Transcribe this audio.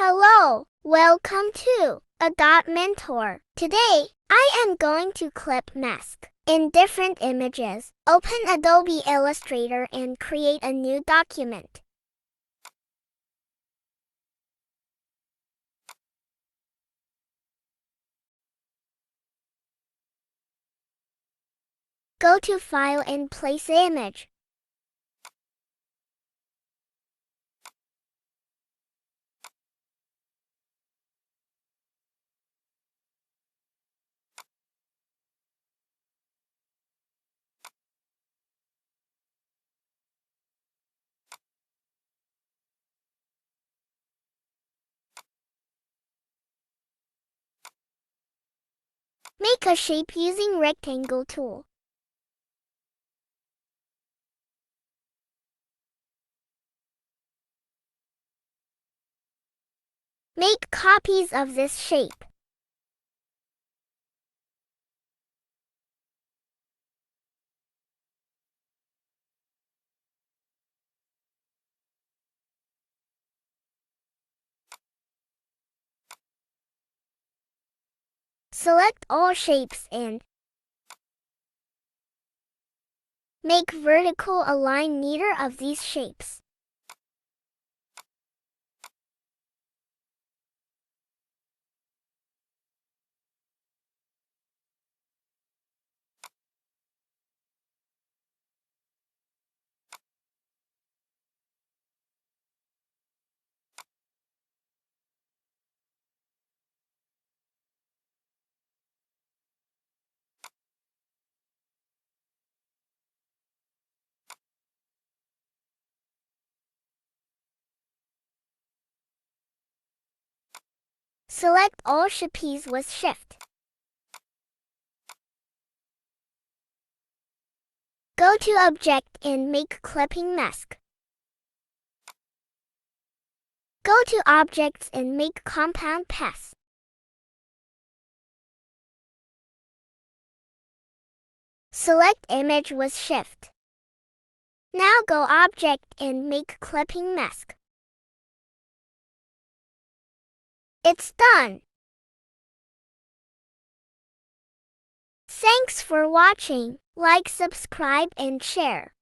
Hello, welcome to Adobe Mentor. Today, I am going to clip mask in different images. Open Adobe Illustrator and create a new document. Go to File and Place Image. Make a shape using Rectangle tool. Make copies of this shape. Select all shapes and make vertical align neither of these shapes. Select all shapes with Shift. Go to Object and make Clipping Mask. Go to Objects and make Compound Pass. Select Image with Shift. Now go Object and make Clipping Mask. It's done! Thanks for watching. Like, subscribe, and share.